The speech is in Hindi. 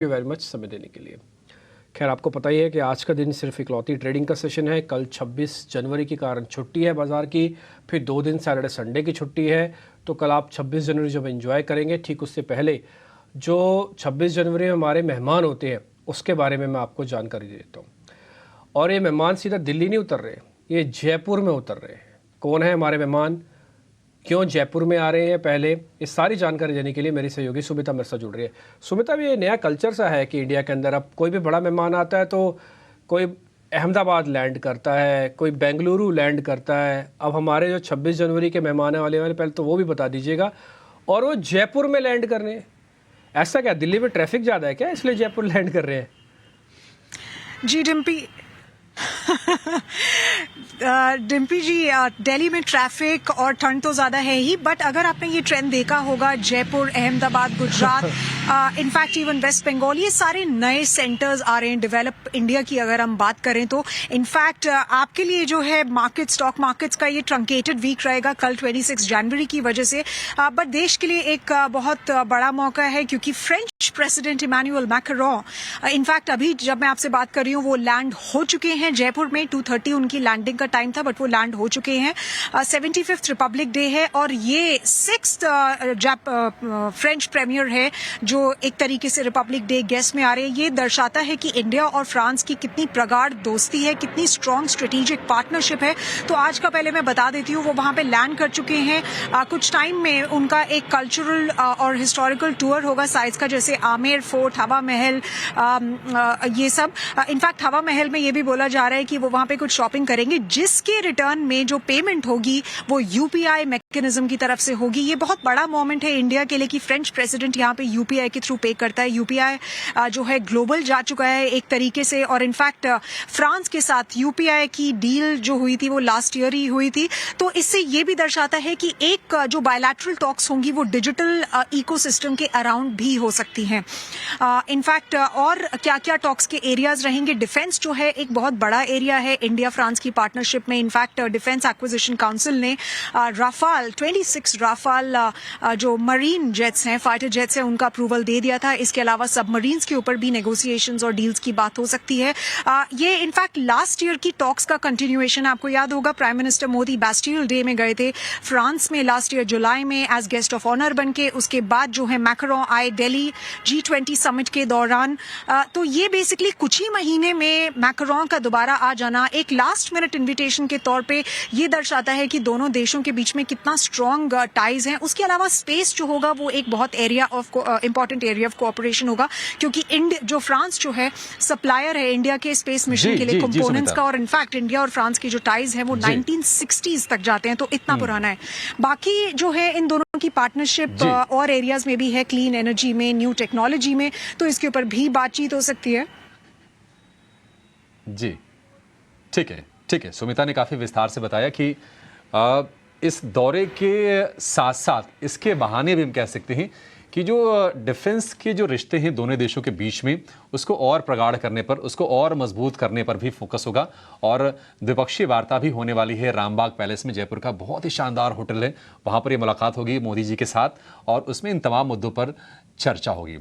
यू वेरी मच समय देने के लिए। खैर आपको पता ही है कि आज का दिन सिर्फ इकलौती ट्रेडिंग का सेशन है। कल 26 जनवरी के कारण छुट्टी है बाज़ार की, फिर 2 दिन सैटरडे संडे की छुट्टी है। तो कल आप 26 जनवरी जब एंजॉय करेंगे, ठीक उससे पहले जो 26 जनवरी में हमारे मेहमान होते हैं उसके बारे में मैं आपको जानकारी दे देता हूँ। और ये मेहमान सीधा दिल्ली नहीं उतर रहे, ये जयपुर में उतर रहे हैं। कौन है हमारे मेहमान, क्यों जयपुर में आ रहे हैं, पहले इस सारी जानकारी देने के लिए मेरी सहयोगी सुमिता मेरे साथ जुड़ रही है। सुमिता, भी ये नया कल्चर सा है कि इंडिया के अंदर अब कोई भी बड़ा मेहमान आता है तो कोई अहमदाबाद लैंड करता है, कोई बेंगलुरु लैंड करता है। अब हमारे जो 26 जनवरी के मेहमान आने वाले, पहले तो वो भी बता दीजिएगा, और वो जयपुर में लैंड करने हैं। ऐसा क्या, दिल्ली में ट्रैफिक ज़्यादा है क्या, इसलिए जयपुर लैंड कर रहे हैं? जी डिम्पी डिम्पी जी, दिल्ली में ट्रैफिक और ठंड तो ज़्यादा है ही, बट अगर आपने ये ट्रेंड देखा होगा, जयपुर, अहमदाबाद, गुजरात, इनफैक्ट इवन वेस्ट बंगाल, ये सारे नए सेंटर्स आ रहे हैं। डेवलप इंडिया की अगर हम बात करें तो इनफैक्ट आपके लिए जो है मार्केट, स्टॉक मार्केट्स का ये ट्रंकेटेड वीक रहेगा कल 26 जनवरी की वजह से, बट देश के लिए एक बहुत बड़ा मौका है, क्योंकि French president Emmanuel Macron, in fact अभी जब मैं आपसे बात कर रही हूँ वो लैंड हो चुके हैं जयपुर में। 2:30 उनकी लैंडिंग का टाइम था, बट वो लैंड हो चुके हैं। 75th रिपब्लिक डे है और ये 6th फ्रेंच प्रीमियर है जो एक तरीके से रिपब्लिक डे गेस्ट में आ रहे हैं। ये दर्शाता है कि इंडिया और फ्रांस की कितनी प्रगाढ़ दोस्ती है, कितनी स्ट्रॉन्ग स्ट्रेटेजिक पार्टनरशिप है। तो आज का पहले मैं बता देती हूँ, वो वहां पे लैंड कर चुके हैं। कुछ टाइम में उनका एक कल्चरल और हिस्टोरिकल टूर होगा साइज का, जैसे आमेर फोर्ट, हवा महल, ये सब। इनफैक्ट हवा महल में ये भी बोला जा रहा है कि वो वहां पे कुछ शॉपिंग करेंगे, जिसके रिटर्न में जो पेमेंट होगी वो यूपीआई मैकेनिज्म की तरफ से होगी। ये बहुत बड़ा मोमेंट है इंडिया के लिए कि फ्रेंच प्रेसिडेंट यहाँ पे यूपीआई के थ्रू पे करता है। यूपीआई जो है ग्लोबल जा चुका है एक तरीके से, और इनफैक्ट फ्रांस के साथ यूपीआई की डील जो हुई थी वो लास्ट ईयर ही हुई थी। तो इससे ये भी दर्शाता है कि एक जो बायलैटरल टॉक्स होंगी वो डिजिटल इकोसिस्टम के अराउंड भी हो सकती हैं। इनफैक्ट और क्या क्या टॉक्स के एरियाज रहेंगे, डिफेंस जो है एक बहुत बड़ा एरिया है इंडिया फ्रांस की पार्टनरशिप में। इनफैक्ट डिफेंस एक्विजिशन काउंसिल ने राफाल 26 राफाल जो मरीन जेट्स हैं, फाइटर जेट्स हैं, उनका अप्रूवल दे दिया था। इसके अलावा सबमरीन्स के ऊपर भी नेगोशिएशंस और डील्स की बात हो सकती है। ये इनफैक्ट लास्ट ईयर की टॉक्स का कंटिन्यूएशन। आपको याद होगा prime minister Modi Bastille day में गए थे फ्रांस में लास्ट ईयर जुलाई में एज गेस्ट ऑफ ऑनर बन के। उसके बाद जो है मैक्रोन आए दिल्ली G20 समिट के दौरान। तो ये बेसिकली कुछ ही महीने में मैक्रोन का दोबारा आ जाना एक लास्ट मिनट इन्विटेशन के तौर पे ये दर्शाता है कि दोनों देशों के बीच में कितना स्ट्रॉन्ग टाइज हैं। उसके अलावा स्पेस जो होगा वो एक बहुत area of important area of cooperation होगा, क्योंकि जो फ्रांस जो है सप्लायर है इंडिया के स्पेस मिशन के लिए कंपोनेंट्स का, और इनफैक्ट इंडिया और फ्रांस की जो टाइज है वो 1960s तक जाते हैं, तो इतना पुराना है। बाकी जो है इन दोनों की पार्टनरशिप और एरियाज में भी है, क्लीन एनर्जी में, न्यू टेक्नोलॉजी में, तो इसके ऊपर भी बातचीत हो सकती है। जी ठीक है। सुमिता ने काफ़ी विस्तार से बताया कि इस दौरे के साथ साथ इसके बहाने भी हम कह सकते हैं कि जो डिफेंस के जो रिश्ते हैं दोनों देशों के बीच में, उसको और प्रगाढ़ करने पर, उसको और मजबूत करने पर भी फोकस होगा। और द्विपक्षीय वार्ता भी होने वाली है रामबाग पैलेस में, जयपुर का बहुत ही शानदार होटल है, वहाँ पर ये मुलाकात होगी मोदी जी के साथ और उसमें इन तमाम मुद्दों पर चर्चा होगी।